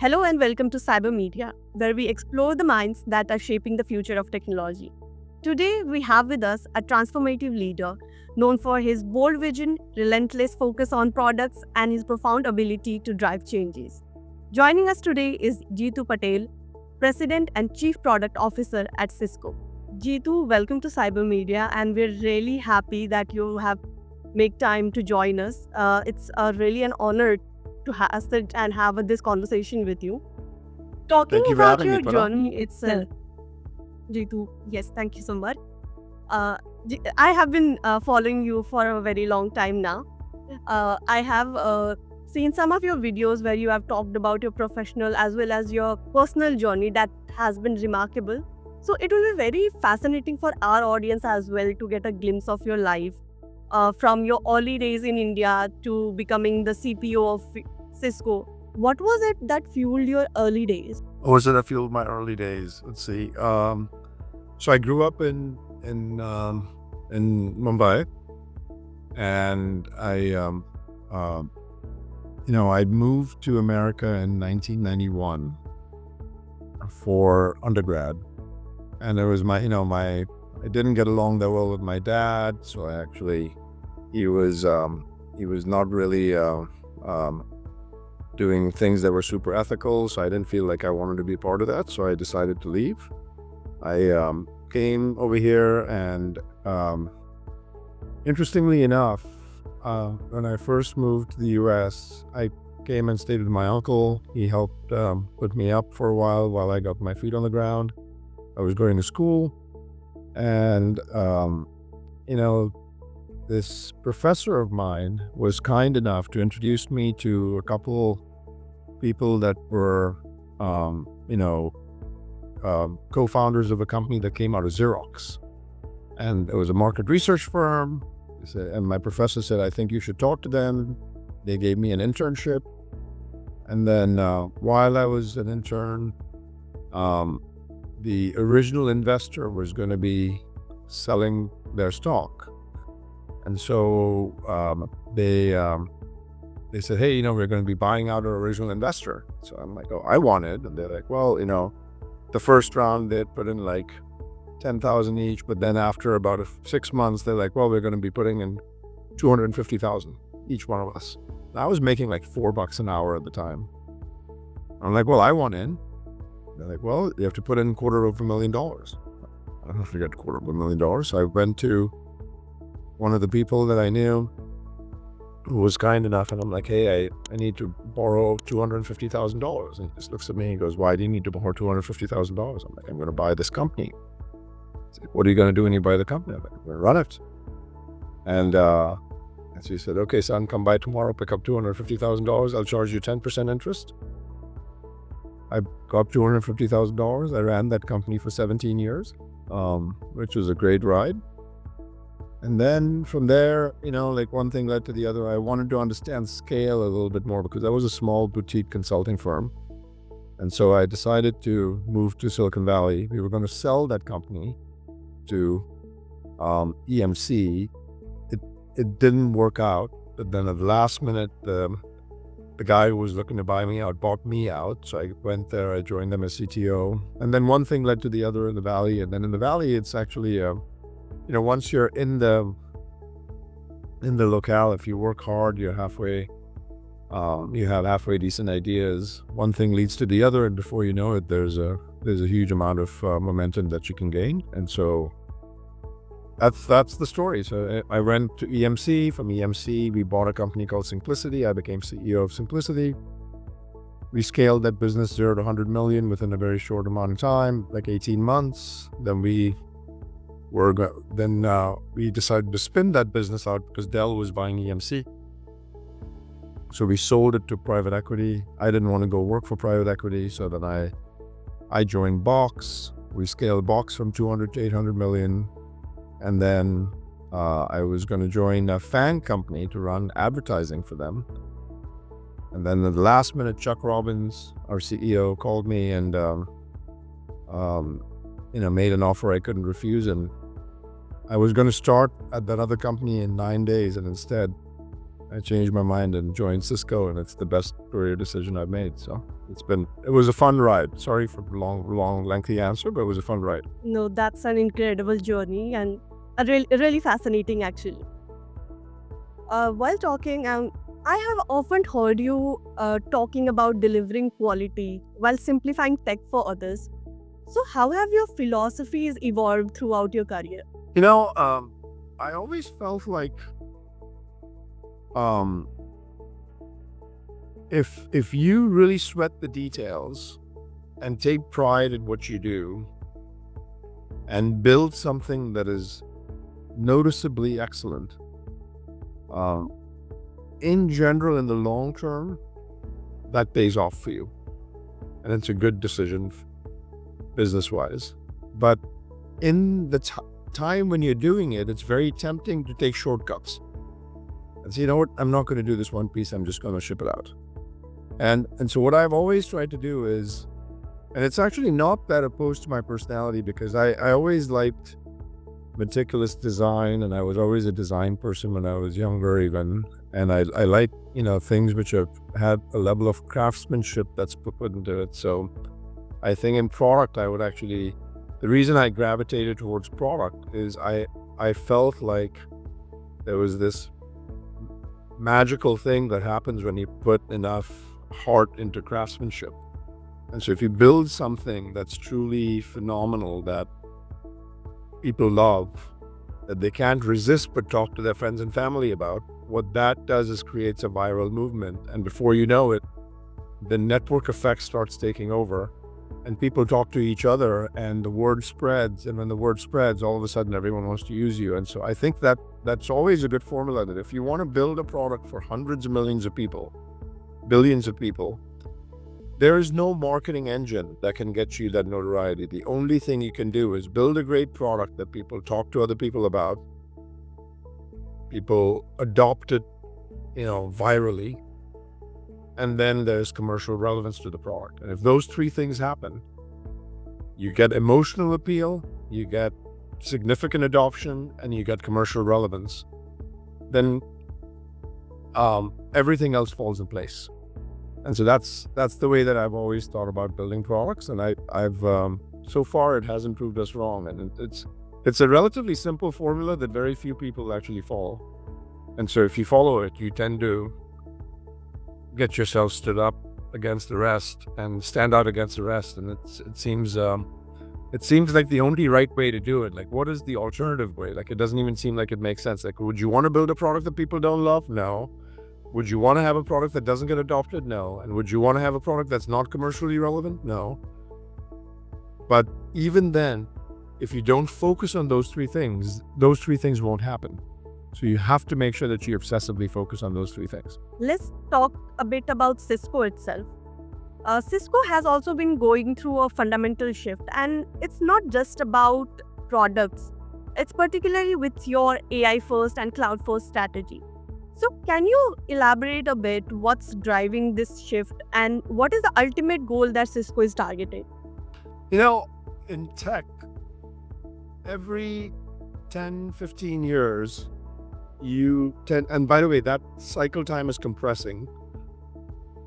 Hello and welcome to CyberMedia, where we explore the minds that are shaping the future of technology. Today, we have with us a transformative leader known for his bold vision, relentless focus on products, and his profound ability to drive changes. Joining us today is Jeetu Patel, President and Chief Product Officer at Cisco. Jeetu, welcome to CyberMedia, and we're really happy that you have make time to join us. It's really an honor to sit and have this conversation with you. Talking Thank you for about having me, your Patel. journey itself, Jitu, yes, thank you so much. I have been following you for a very long time now. I have seen some of your videos where you have talked about your professional as well as your personal journey that has been remarkable. So it will be very fascinating for our audience as well to get a glimpse of your life from your early days in India to becoming the CPO of Cisco. What was it that fueled your early days? Or was it a few of my early days? Let's see. So I grew up in Mumbai, and I moved to America in 1991 for undergrad, and it was I didn't get along that well with my dad, so he was not really doing things that were super ethical, so I didn't feel like I wanted to be part of that, so I decided to leave. I came over here, and interestingly enough, when I first moved to the US, I came and stayed with my uncle. He helped put me up for a while I got my feet on the ground. I was going to school, and this professor of mine was kind enough to introduce me to a couple people that were, co-founders of a company that came out of Xerox. And it was a market research firm. And my professor said, I think you should talk to them. They gave me an internship. And then while I was an intern, the original investor was going to be selling their stock. And so they said, hey, we're going to be buying out our original investor. So I'm like, oh, I want it. And they're like, well, the first round they'd put in like 10,000 each, but then after about 6 months, they're like, well, we're going to be putting in 250,000 each one of us. And I was making like $4 an hour at the time. I'm like, well, I want in. They're like, well, you have to put in $250,000. I don't know if you got $250,000. So I went to one of the people that I knew who was kind enough, and I'm like, hey, I need to borrow $250,000. And he just looks at me and goes, why do you need to borrow $250,000? I'm like, I'm going to buy this company. He's like, what are you going to do when you buy the company? I'm like, I'm going to run it. And so he said, okay, son, come by tomorrow, pick up $250,000. I'll charge you 10% interest. I got $250,000. I ran that company for 17 years, which was a great ride. And then from there, one thing led to the other. I wanted to understand scale a little bit more because I was a small boutique consulting firm. And so I decided to move to Silicon Valley. We were going to sell that company to EMC. It didn't work out. But then at the last minute, the guy who was looking to buy me out bought me out. So I went there, I joined them as CTO. And then one thing led to the other in the Valley. And then in the Valley, it's actually once you're in the locale, if you work hard, you're halfway, you have halfway decent ideas. One thing leads to the other, and before you know it, there's a huge amount of momentum that you can gain. And so that's the story. So I went to EMC. From EMC, we bought a company called Simplicity. I became CEO of Simplicity. We scaled that business 0 to 100 million within a very short amount of time, like 18 months. Then we decided to spin that business out because Dell was buying EMC. So we sold it to private equity. I didn't want to go work for private equity, so then I joined Box. We scaled Box from 200 to 800 million. And then I was going to join a fan company to run advertising for them. And then at the last minute, Chuck Robbins, our CEO, called me and made an offer I couldn't refuse. And I was going to start at that other company in 9 days, and instead I changed my mind and joined Cisco, and it's the best career decision I've made. So it was a fun ride. Sorry for the long, lengthy answer, but it was a fun ride. No, that's an incredible journey and really fascinating actually. While talking, I have often heard you talking about delivering quality while simplifying tech for others. So, how have your philosophies evolved throughout your career? I always felt like um, if you really sweat the details and take pride in what you do and build something that is noticeably excellent, um, in general, in the long term, that pays off for you, and it's a good decision business-wise. But in the time when you're doing it, it's very tempting to take shortcuts and say, you know what, I'm not going to do this one piece, I'm just going to ship it out. And so what I've always tried to do is, and it's actually not that opposed to my personality, because I always liked meticulous design, and I was always a design person when I was younger even, and I like, things which have had a level of craftsmanship that's put into it. So I think in product, the reason I gravitated towards product is I felt like there was this magical thing that happens when you put enough heart into craftsmanship. And so if you build something that's truly phenomenal, that people love, that they can't resist but talk to their friends and family about, what that does is creates a viral movement. And before you know it, the network effect starts taking over, and people talk to each other, and the word spreads. And when the word spreads, all of a sudden everyone wants to use you. And so I think that's always a good formula, that if you want to build a product for hundreds of millions of people, billions of people, there is no marketing engine that can get you that notoriety. The only thing you can do is build a great product that people talk to other people about, people adopt it, virally, and then there's commercial relevance to the product. And if those three things happen, you get emotional appeal, you get significant adoption, and you get commercial relevance, then everything else falls in place. And so that's the way that I've always thought about building products, and I've so far it hasn't proved us wrong. And it's a relatively simple formula that very few people actually follow. And so if you follow it, you tend to get yourself stood up against the rest and stand out against the rest. And it seems like the only right way to do it. Like, what is the alternative way? Like, it doesn't even seem like it makes sense. Like, would you want to build a product that people don't love? No. Would you want to have a product that doesn't get adopted? No. And would you want to have a product that's not commercially relevant? No. But even then, if you don't focus on those three things won't happen. So you have to make sure that you obsessively focus on those three things. Let's talk a bit about Cisco itself. Cisco has also been going through a fundamental shift, and it's not just about products. It's particularly with your AI first and cloud first strategy. So can you elaborate a bit what's driving this shift, and what is the ultimate goal that Cisco is targeting? In tech, every 10, 15 years, and by the way, that cycle time is compressing,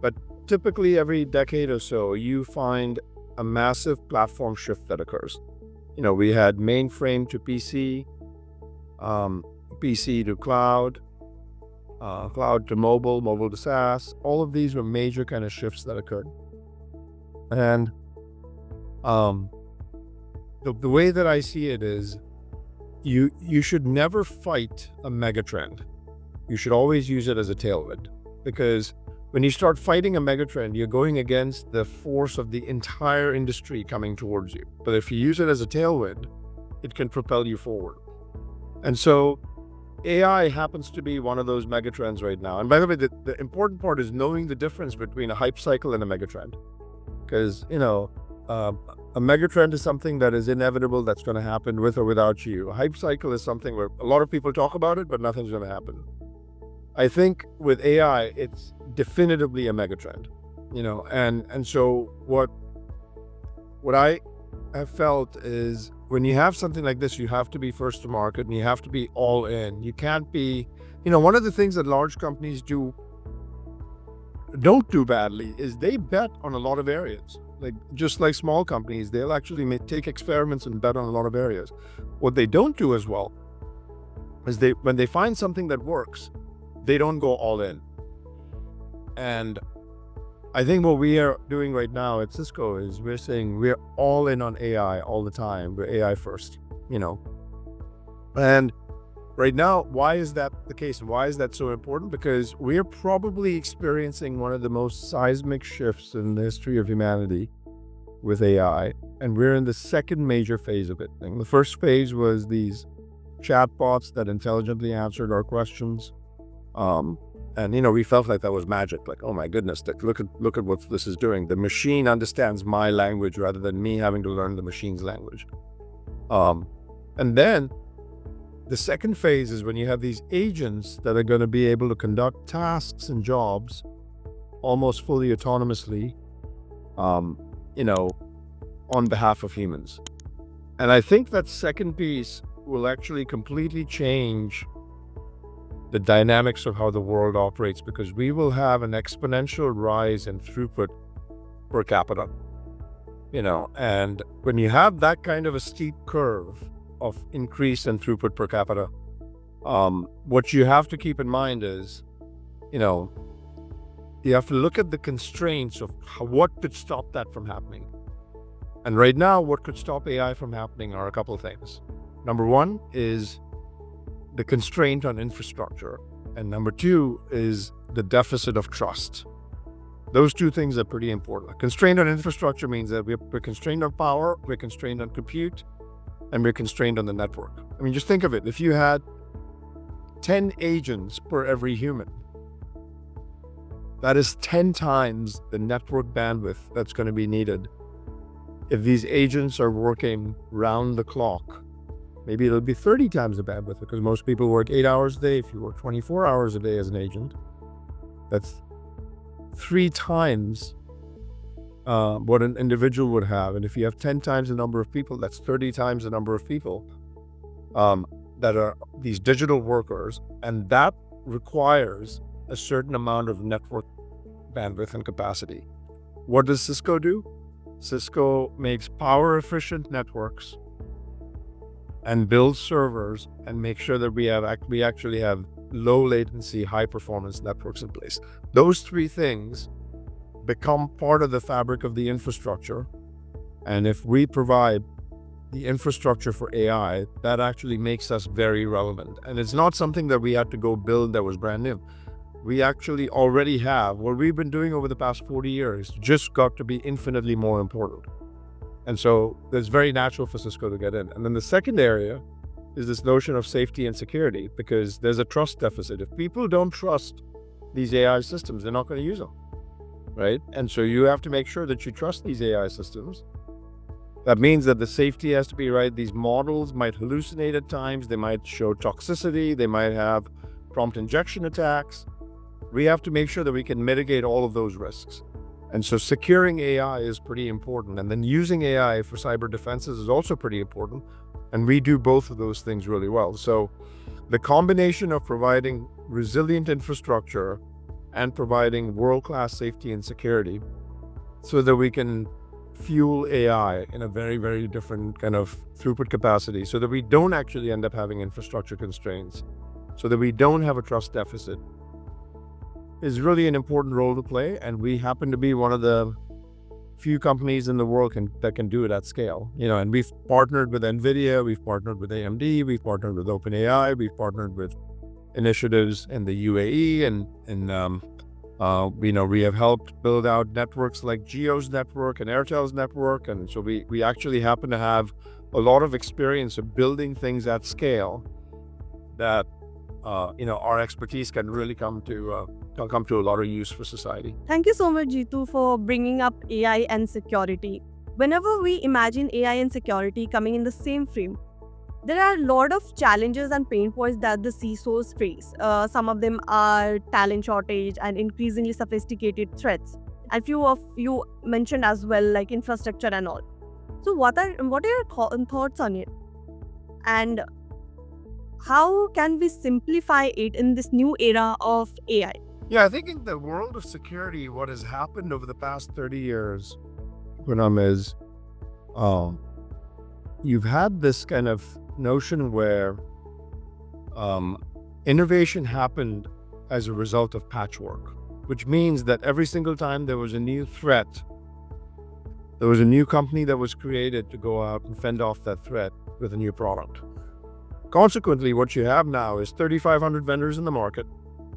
but typically every decade or so, you find a massive platform shift that occurs. We had mainframe to PC, PC to cloud, cloud to mobile, mobile to SaaS. All of these were major kind of shifts that occurred. And the way that I see it is, you should never fight a megatrend. You should always use it as a tailwind, because when you start fighting a megatrend, you're going against the force of the entire industry coming towards you. But if you use it as a tailwind, it can propel you forward. And so AI happens to be one of those megatrends right now. And by the way, the important part is knowing the difference between a hype cycle and a megatrend. Because, a megatrend is something that is inevitable, that's going to happen with or without you. A hype cycle is something where a lot of people talk about it, but nothing's going to happen. I think with AI, it's definitively a megatrend, and so what I have felt is when you have something like this, you have to be first to market and you have to be all in. You can't be, one of the things that large companies don't do badly is they bet on a lot of areas. Like just like small companies, they'll actually take experiments and bet on a lot of areas. What they don't do as well is when they find something that works, they don't go all in. And I think what we are doing right now at Cisco is we're saying we're all in on AI all the time. We're AI first, And right now, why is that the case? And why is that so important? Because we're probably experiencing one of the most seismic shifts in the history of humanity with AI. And we're in the second major phase of it. And the first phase was these chatbots that intelligently answered our questions. And we felt like that was magic. Like, oh my goodness, look at what this is doing. The machine understands my language rather than me having to learn the machine's language. And then the second phase is when you have these agents that are going to be able to conduct tasks and jobs almost fully autonomously, on behalf of humans. And I think that second piece will actually completely change the dynamics of how the world operates, because we will have an exponential rise in throughput per capita, and when you have that kind of a steep curve of increase in throughput per capita, what you have to keep in mind is, you have to look at the constraints of what could stop that from happening. And right now, what could stop AI from happening are a couple of things. Number one is the constraint on infrastructure. And number two is the deficit of trust. Those two things are pretty important. A constraint on infrastructure means that we're constrained on power, we're constrained on compute, and we're constrained on the network. I mean, just think of it. If you had 10 agents per every human, that is 10 times the network bandwidth that's going to be needed. If these agents are working round the clock, maybe it'll be 30 times the bandwidth, because most people work 8 hours a day. If you work 24 hours a day as an agent, that's 3 times what an individual would have. And if you have 10 times the number of people, that's 30 times the number of people that are these digital workers. And that requires a certain amount of network bandwidth and capacity. What does Cisco do? Cisco makes power efficient networks and builds servers and make sure that we actually have low latency, high performance networks in place. Those three things become part of the fabric of the infrastructure. And if we provide the infrastructure for AI, that actually makes us very relevant. And it's not something that we had to go build that was brand new. We actually already have what we've been doing over the past 40 years, just got to be infinitely more important. And so it's very natural for Cisco to get in. And then the second area is this notion of safety and security, because there's a trust deficit. If people don't trust these AI systems, they're not going to use them, right? And so you have to make sure that you trust these AI systems. That means that the safety has to be right. These models might hallucinate at times. They might show toxicity. They might have prompt injection attacks. We have to make sure that we can mitigate all of those risks. And so securing AI is pretty important. And then using AI for cyber defenses is also pretty important. And we do both of those things really well. So the combination of providing resilient infrastructure and providing world-class safety and security so that we can fuel AI in a very, very different kind of throughput capacity, so that we don't actually end up having infrastructure constraints, so that we don't have a trust deficit, is really an important role to play. And we happen to be one of the few companies in the world that can do it at scale. And we've partnered with NVIDIA, we've partnered with AMD, we've partnered with OpenAI, we've partnered with initiatives in the UAE, and we have helped build out networks like Jio's network and Airtel's network. And so we actually happen to have a lot of experience of building things at scale that our expertise can really come to a lot of use for society. Thank you so much, Jeetu, for bringing up AI and security. Whenever we imagine AI and security coming in the same frame, there are a lot of challenges and pain points that the CISOs face. Some of them are talent shortage and increasingly sophisticated threats. And few of you mentioned as well, like infrastructure and all. So what are your thoughts on it? And how can we simplify it in this new era of AI? Yeah, I think in the world of security, what has happened over the past 30 years, Punam, is you've had this kind of notion where innovation happened as a result of patchwork, which means that every single time there was a new threat, there was a new company that was created to go out and fend off that threat with a new product. Consequently, what you have now is 3,500 vendors in the market.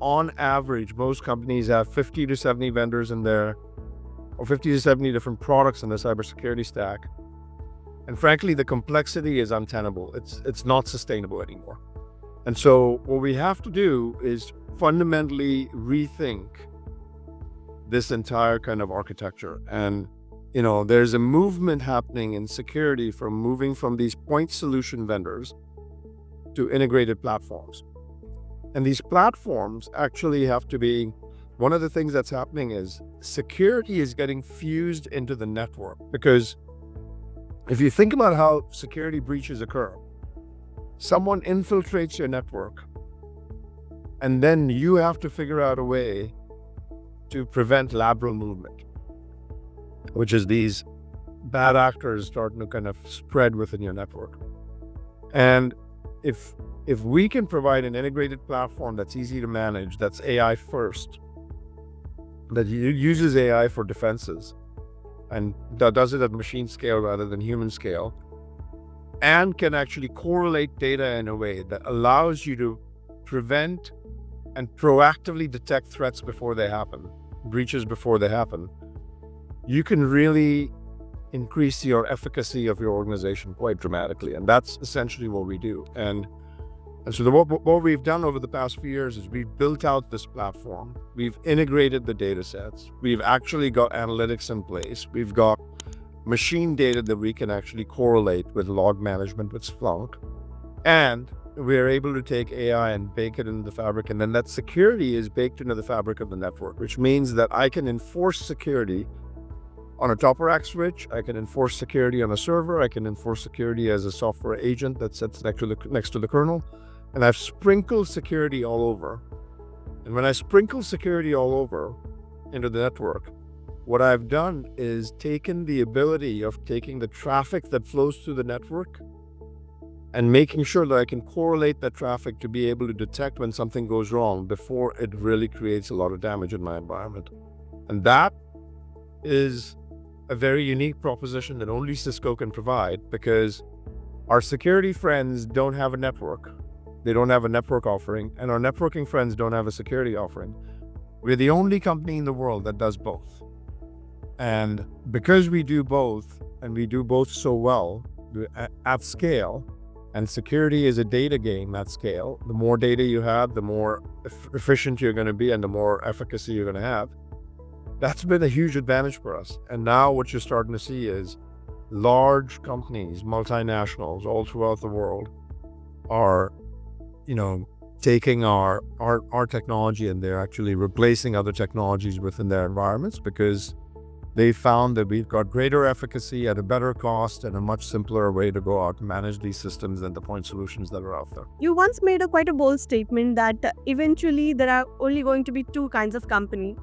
On average, most companies have 50 to 70 vendors in there, or 50 to 70 different products in the cybersecurity stack. And frankly, the complexity is untenable. It's not sustainable anymore. And so what we have to do is fundamentally rethink this entire kind of architecture. And, there's a movement happening in security from moving from these point solution vendors to integrated platforms. And these platforms actually have to be, one of the things that's happening is security is getting fused into the network. Because if you think about how security breaches occur, someone infiltrates your network, and then you have to figure out a way to prevent lateral movement, which is these bad actors starting to kind of spread within your network. And if we can provide an integrated platform that's easy to manage, that's AI first, that uses AI for defenses, and that does it at machine scale rather than human scale, and can actually correlate data in a way that allows you to prevent and proactively detect threats before they happen, breaches before they happen, you can really increase your efficacy of your organization quite dramatically. And that's essentially what we do. And so what we've done over the past few years is we've built out this platform. We've integrated the data sets. We've actually got analytics in place. We've got machine data that we can actually correlate with log management with Splunk. And we're able to take AI and bake it into the fabric. And then that security is baked into the fabric of the network, which means that I can enforce security on a top rack switch. I can enforce security on a server. I can enforce security as a software agent that sits next to the kernel. And I've sprinkled security all over. And when I sprinkle security all over into the network, what I've done is taken the ability of taking the traffic that flows through the network and making sure that I can correlate that traffic to be able to detect when something goes wrong before it really creates a lot of damage in my environment. And that is a very unique proposition that only Cisco can provide, because our security friends don't have a network. They don't have a network offering, and our networking friends don't have a security offering. We're the only company in the world that does both. And because we do both, and we do both so well at scale, and security is a data game at scale, the more data you have, the more efficient you're going to be and the more efficacy you're going to have. That's been a huge advantage for us. And now what you're starting to see is large companies, multinationals all throughout the world are, taking our technology, and they're actually replacing other technologies within their environments, because they found that we've got greater efficacy at a better cost and a much simpler way to go out and manage these systems than the point solutions that are out there. You once made quite a bold statement that eventually there are only going to be two kinds of company,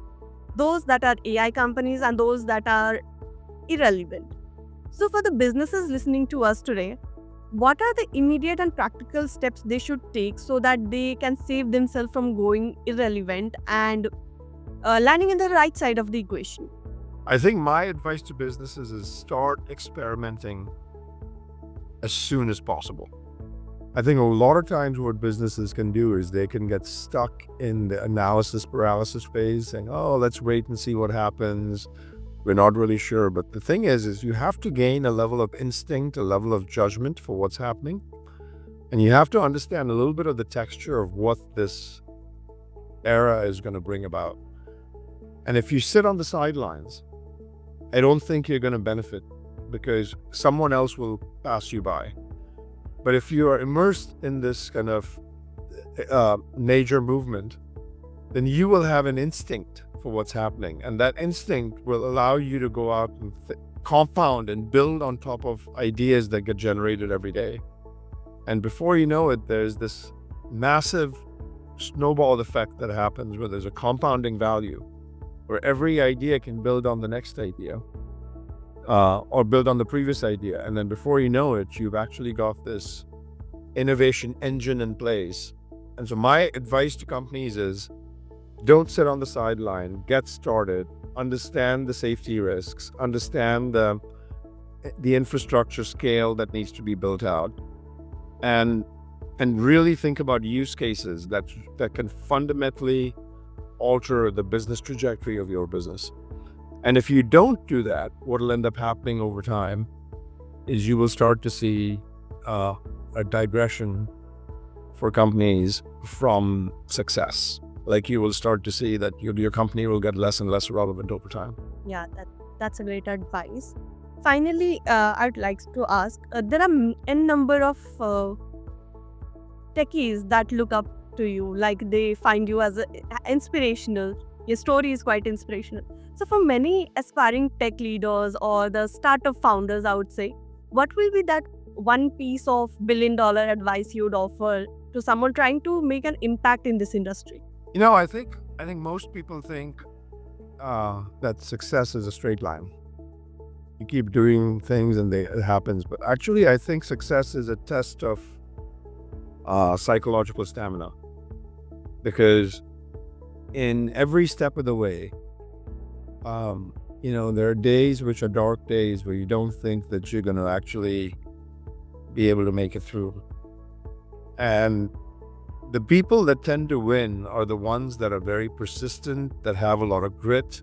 those that are AI companies and those that are irrelevant. So for the businesses listening to us today, what are the immediate and practical steps they should take so that they can save themselves from going irrelevant and landing in the right side of the equation? I think my advice to businesses is start experimenting as soon as possible. I think a lot of times what businesses can do is they can get stuck in the analysis paralysis phase, saying, oh, let's wait and see what happens. We're not really sure. But the thing is you have to gain a level of instinct, a level of judgment for what's happening. And you have to understand a little bit of the texture of what this era is going to bring about. And if you sit on the sidelines, I don't think you're going to benefit, because someone else will pass you by. But if you are immersed in this kind of major movement, then you will have an instinct for what's happening. And that instinct will allow you to go out and compound and build on top of ideas that get generated every day. And before you know it, there's this massive snowball effect that happens where there's a compounding value, where every idea can build on the next idea, or build on the previous idea. And then before you know it, you've actually got this innovation engine in place. And so my advice to companies is, don't sit on the sideline, get started, understand the safety risks, understand the infrastructure scale that needs to be built out, and really think about use cases that can fundamentally alter the business trajectory of your business. And if you don't do that, what will end up happening over time is you will start to see a digression for companies from success. Like, you will start to see that your company will get less and less relevant over time. Yeah, that's a great advice. Finally, I'd like to ask, there are n number of techies that look up to you, like they find you as inspirational. Your story is quite inspirational. So for many aspiring tech leaders or the startup founders, I would say, what will be that one piece of billion-dollar advice you would offer to someone trying to make an impact in this industry? I think most people think that success is a straight line. You keep doing things and it happens. But actually, I think success is a test of psychological stamina. Because in every step of the way, there are days which are dark days where you don't think that you're going to actually be able to make it through. And the people that tend to win are the ones that are very persistent, that have a lot of grit,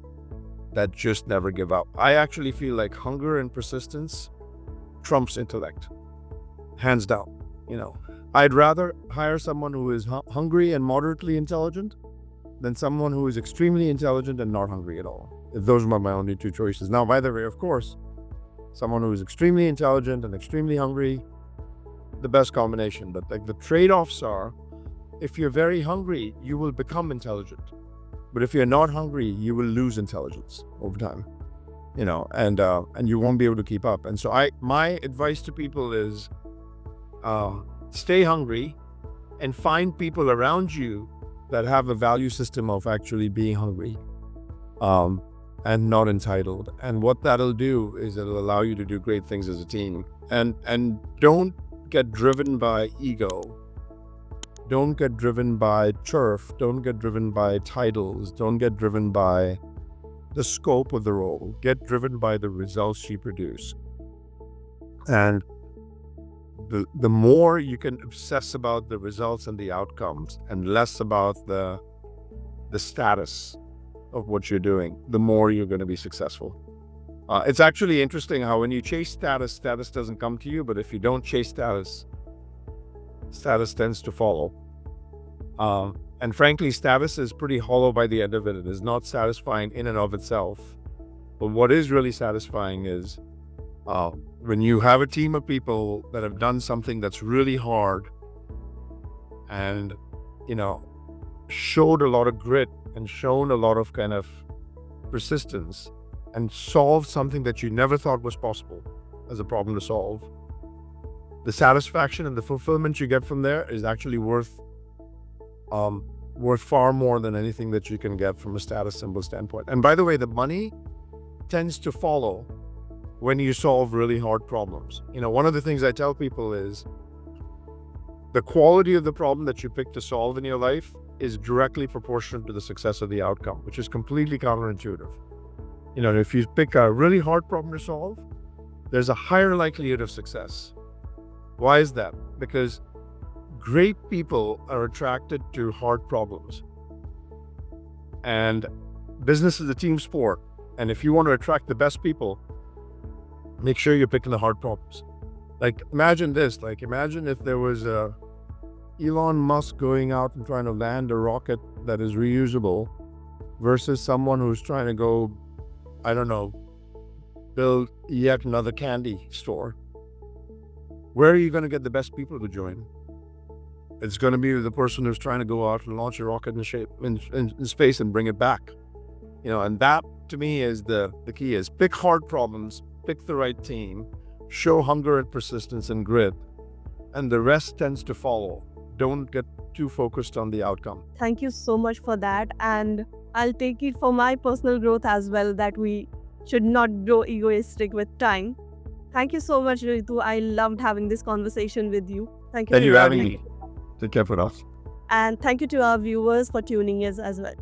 that just never give up. I actually feel like hunger and persistence trumps intellect, hands down. I'd rather hire someone who is hungry and moderately intelligent than someone who is extremely intelligent and not hungry at all. Those are my only two choices. Now, by the way, of course, someone who is extremely intelligent and extremely hungry, the best combination. But like, the trade-offs are, if you're very hungry, you will become intelligent. But if you're not hungry, you will lose intelligence over time, and you won't be able to keep up. And so my advice to people is, stay hungry and find people around you that have a value system of actually being hungry, and not entitled. And what that'll do is it'll allow you to do great things as a team. And don't get driven by ego. Don't get driven by turf. Don't get driven by titles. Don't get driven by the scope of the role. Get driven by the results you produce. And the more you can obsess about the results and the outcomes and less about the status of what you're doing, the more you're going to be successful. It's actually interesting how when you chase status doesn't come to you, but if you don't chase status tends to follow. And frankly, status is pretty hollow by the end of it. It is not satisfying in and of itself. But what is really satisfying is when you have a team of people that have done something that's really hard and, showed a lot of grit and shown a lot of kind of persistence and solved something that you never thought was possible as a problem to solve. The satisfaction and the fulfillment you get from there is actually worth far more than anything that you can get from a status symbol standpoint. And by the way, the money tends to follow when you solve really hard problems. One of the things I tell people is the quality of the problem that you pick to solve in your life is directly proportional to the success of the outcome, which is completely counterintuitive. If you pick a really hard problem to solve, there's a higher likelihood of success. Why is that? Because great people are attracted to hard problems. And business is a team sport. And if you want to attract the best people, make sure you're picking the hard problems. Like, imagine this. Imagine if there was Elon Musk going out and trying to land a rocket that is reusable versus someone who's trying to go, build yet another candy store. Where are you going to get the best people to join? It's going to be the person who's trying to go out and launch a rocket in space and bring it back. And that to me is the key is pick hard problems, pick the right team, show hunger and persistence and grit, and the rest tends to follow. Don't get too focused on the outcome. Thank you so much for that. And I'll take it for my personal growth as well that we should not grow egoistic with time. Thank you so much, Jeetu. I loved having this conversation with you. Thank you. Thank you for having me. Take care for us. And thank you to our viewers for tuning in as well.